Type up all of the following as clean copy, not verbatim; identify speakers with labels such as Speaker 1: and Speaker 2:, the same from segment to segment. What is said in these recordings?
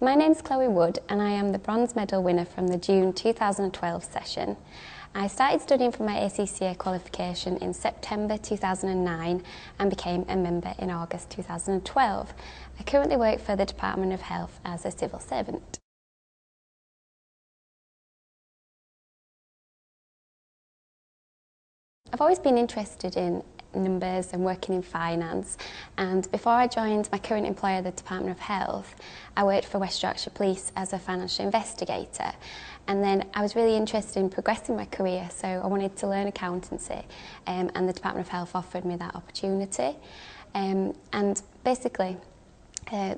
Speaker 1: My name's Chloe Wood and I am the bronze medal winner from the June 2012 session. I started studying for my ACCA qualification in September 2009 and became a member in August 2012. I currently work for the Department of Health as a civil servant. I've always been interested in numbers and working in finance, and before I joined my current employer, the Department of Health, I worked for West Yorkshire Police as a financial investigator, and then I was really interested in progressing my career, so I wanted to learn accountancy, and the Department of Health offered me that opportunity. And basically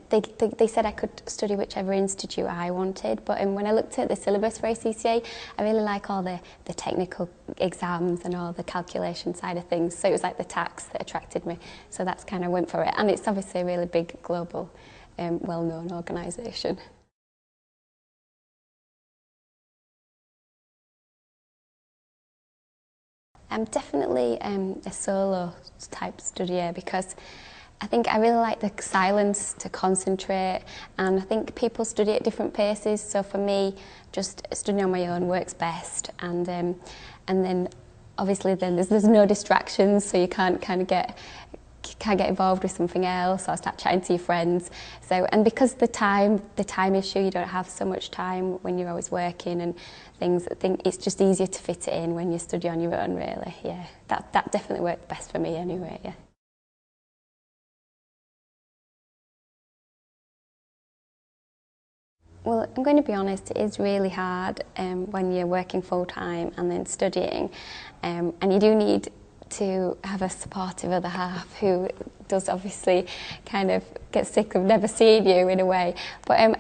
Speaker 1: they said I could study whichever institute I wanted, but when I looked at the syllabus for ACCA, I really like all the technical exams and all the calculation side of things, so it was like the tax that attracted me, so that's kind of went for it. And it's obviously a really big global well-known organisation. I'm definitely a solo type studier because I think I really like the silence to concentrate, and I think people study at different paces, so for me just studying on my own works best, and then obviously then there's no distractions, so you can't get involved with something else or start chatting to your friends. So, and because the time issue, you don't have so much time when you're always working and things. I think it's just easier to fit it in when you study on your own, really. Yeah, that definitely worked best for me anyway. Yeah. Well, I'm going to be honest, it is really hard when you're working full-time and then studying, and you do need to have a supportive other half who does obviously kind of get sick of never seeing you in a way. But I'm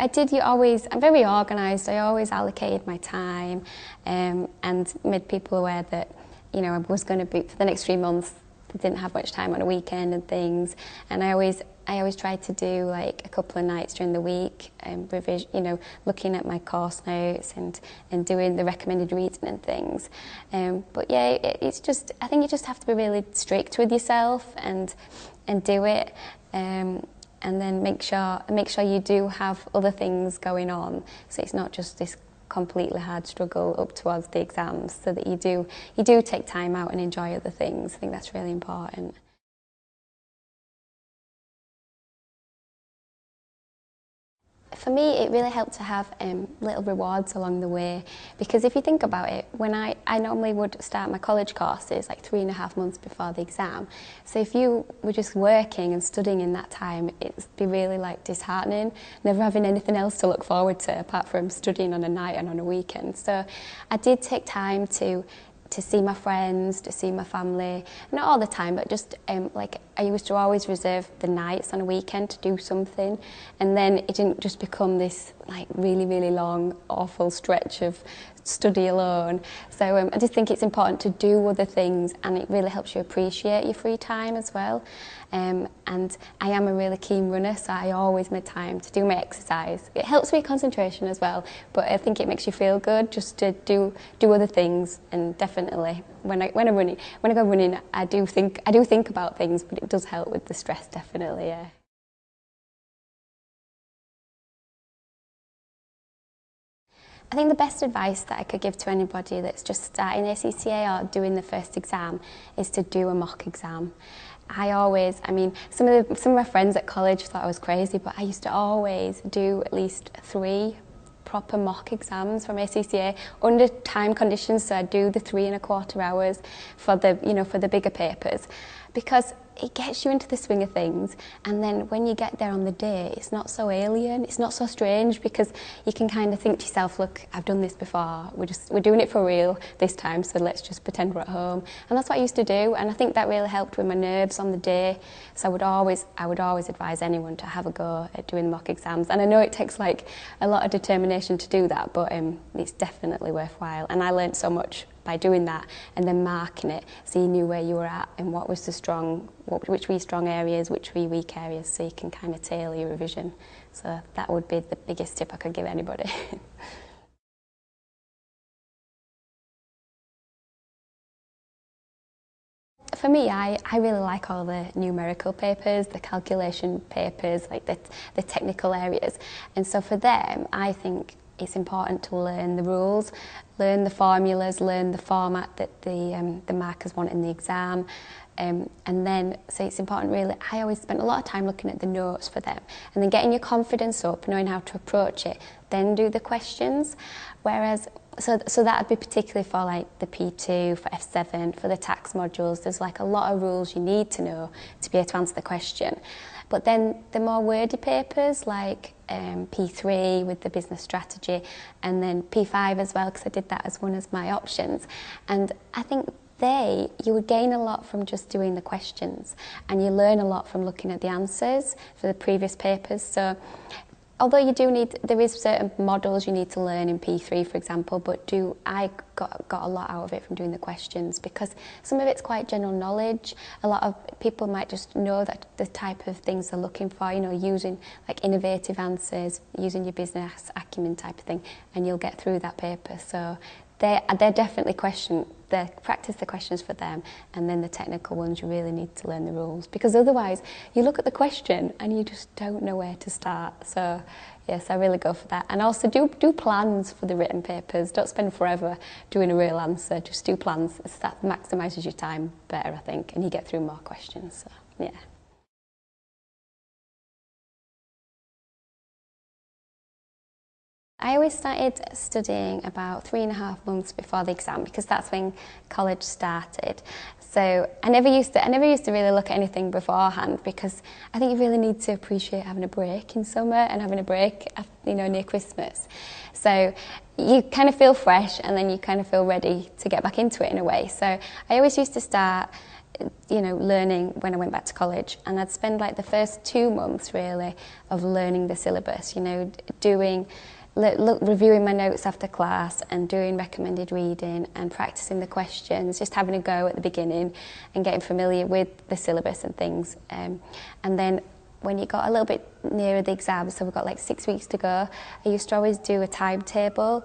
Speaker 1: very organised, I always allocated my time and made people aware that, you know, I was going to be, for the next 3 months, didn't have much time on a weekend and things, and I always tried to do like a couple of nights during the week, revision, you know, looking at my course notes and doing the recommended reading and things. But yeah, it's just, I think you just have to be really strict with yourself and do it, and then make sure you do have other things going on, so it's not just this completely hard struggle up towards the exams, so that you do take time out and enjoy other things. I think that's really important. For me, it really helped to have little rewards along the way, because if you think about it, when I normally would start my college courses like 3.5 months before the exam, so if you were just working and studying in that time, it'd be really like disheartening, never having anything else to look forward to apart from studying on a night and on a weekend. So I did take time to see my friends, to see my family, not all the time, but just like I used to always reserve the nights on a weekend to do something, and then it didn't just become this like really, really long, awful stretch of study alone. So I just think it's important to do other things, and it really helps you appreciate your free time as well. And I am a really keen runner, so I always make time to do my exercise. It helps with concentration as well, but I think it makes you feel good just to do other things. And definitely when I go running, I do think about things, but it does help with the stress, definitely. Yeah. I think the best advice that I could give to anybody that's just starting ACCA or doing the first exam is to do a mock exam. I mean, some of my friends at college thought I was crazy, but I used to always do at least 3 proper mock exams from ACCA under time conditions, so I'd do the 3.25 hours for the bigger papers, because it gets you into the swing of things, and then when you get there on the day, it's not so alien, it's not so strange, because you can kind of think to yourself, look, I've done this before, we're doing it for real this time, so let's just pretend we're at home. And that's what I used to do, and I think that really helped with my nerves on the day. So I would always advise anyone to have a go at doing mock exams, and I know it takes like a lot of determination to do that, but it's definitely worthwhile, and I learnt so much by doing that and then marking it, so you knew where you were at and what was which were your strong areas, which were your weak areas, so you can kind of tailor your revision. So that would be the biggest tip I could give anybody. for me, I really like all the numerical papers, the calculation papers, like the technical areas. And so for them, I think it's important to learn the rules, learn the formulas, learn the format that the markers want in the exam. And then, so it's important really, I always spent a lot of time looking at the notes for them and then getting your confidence up, knowing how to approach it, then do the questions. Whereas, so that would be particularly for like the P2, for F7, for the tax modules, there's like a lot of rules you need to know to be able to answer the question. But then the more wordy papers like P3 with the business strategy and then P5 as well, because I did that as one of my options. And I think you would gain a lot from just doing the questions, and you learn a lot from looking at the answers for the previous papers. So although there is certain models you need to learn in P3, for example, but I got a lot out of it from doing the questions, because some of it's quite general knowledge. A lot of people might just know that the type of things they're looking for, using like innovative answers, using your business acumen type of thing, and you'll get through that paper. So they're definitely practice the questions for them, and then the technical ones you really need to learn the rules, because otherwise you look at the question and you just don't know where to start. So yes, I really go for that. And also do plans for the written papers. Don't spend forever doing a real answer, just do plans. That maximises your time better, I think, and you get through more questions. So yeah. I always started studying about 3.5 months before the exam, because that's when college started. So I never used to really look at anything beforehand, because I think you really need to appreciate having a break in summer and having a break, near Christmas. So you kind of feel fresh, and then you kind of feel ready to get back into it in a way. So I always used to start learning when I went back to college, and I'd spend like the first 2 months really of learning the syllabus, reviewing my notes after class and doing recommended reading and practicing the questions, just having a go at the beginning and getting familiar with the syllabus and things. And then when you got a little bit nearer the exam, so we've got like 6 weeks to go, I used to always do a timetable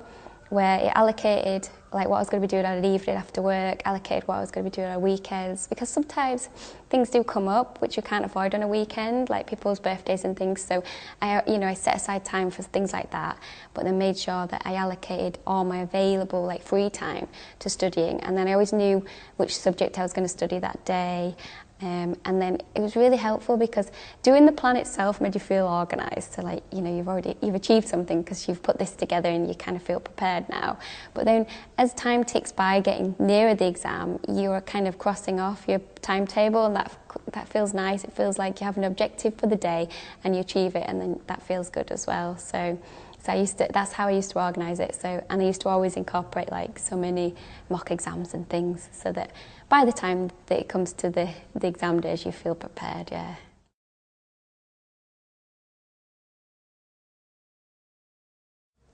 Speaker 1: where it allocated like what I was going to be doing on an evening after work, allocated what I was going to be doing on weekends, because sometimes things do come up which you can't avoid on a weekend, like people's birthdays and things. So I set aside time for things like that, but then made sure that I allocated all my available like free time to studying, and then I always knew which subject I was going to study that day. And then it was really helpful, because doing the plan itself made you feel organised. So you've achieved something because you've put this together and you kind of feel prepared now. But then as time ticks by, getting nearer the exam, you're kind of crossing off your timetable, and that feels nice. It feels like you have an objective for the day and you achieve it, and then that feels good as well. So that's how I used to organise it. And I used to always incorporate like so many mock exams and things, so that by the time that it comes to the exam days, you feel prepared, yeah.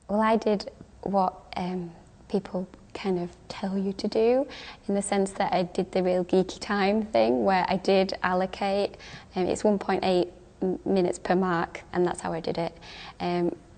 Speaker 1: Well, I did what people kind of tell you to do, in the sense that I did the real geeky time thing, where I did allocate, it's 1.8 minutes per mark, and that's how I did it.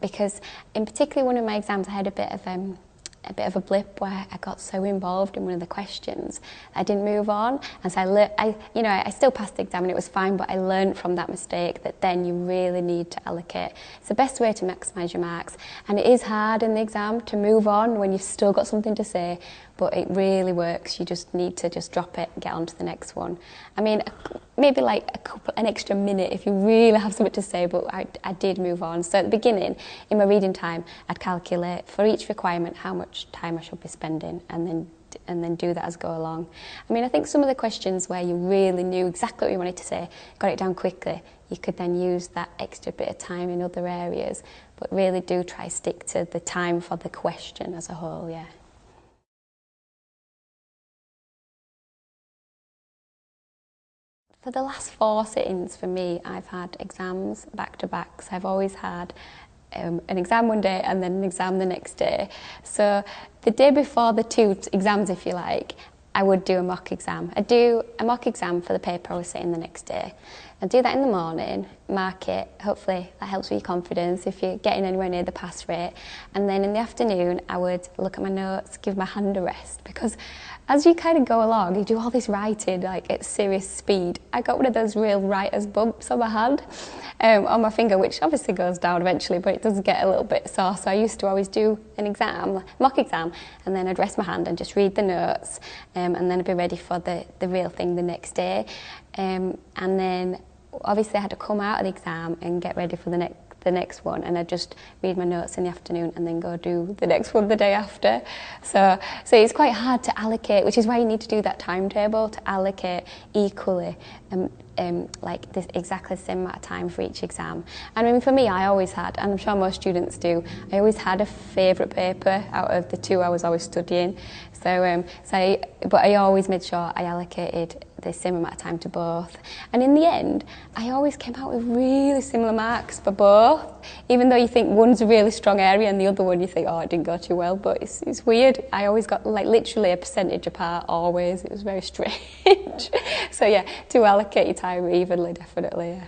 Speaker 1: Because in particular one of my exams I had a bit of a blip where I got so involved in one of the questions I didn't move on, and so I still passed the exam and it was fine, but I learned from that mistake that then you really need to allocate. It's the best way to maximise your marks, and it is hard in the exam to move on when you've still got something to say, but it really works. You just need to just drop it and get on to the next one. I mean, maybe like an extra minute if you really have something to say, but I did move on. So at the beginning, in my reading time, I'd calculate for each requirement how much time I should be spending, and then do that as I go along. I mean, I think some of the questions where you really knew exactly what you wanted to say, got it down quickly, you could then use that extra bit of time in other areas, but really do try stick to the time for the question as a whole, yeah. For the last 4 sittings for me, I've had exams back to back. So I've always had an exam one day and then an exam the next day. So the day before the 2 exams, if you like, I would do a mock exam. I'd do a mock exam for the paper I was sitting the next day. I'd do that in the morning, mark it, hopefully that helps with your confidence if you're getting anywhere near the pass rate. And then in the afternoon, I would look at my notes, give my hand a rest, because as you kind of go along, you do all this writing like at serious speed. I got one of those real writer's bumps on my hand, on my finger, which obviously goes down eventually, but it does get a little bit sore. So I used to always do an exam, mock exam, and then I'd rest my hand and just read the notes, and then I'd be ready for the real thing the next day. And then obviously I had to come out of the exam and get ready for the next one, and I'd just read my notes in the afternoon and then go do the next one the day after. So it's quite hard to allocate, which is why you need to do that timetable to allocate equally, like this exactly the same amount of time for each exam. And I mean, for me, I always had, and I'm sure most students do, I always had a favourite paper out of the two I was always studying. But I always made sure I allocated the same amount of time to both. And in the end, I always came out with really similar marks for both, even though you think one's a really strong area and the other one you think, oh, it didn't go too well. But it's weird. I always got like literally a percentage apart, always. It was very strange. So yeah, to allocate your time evenly, definitely, yeah.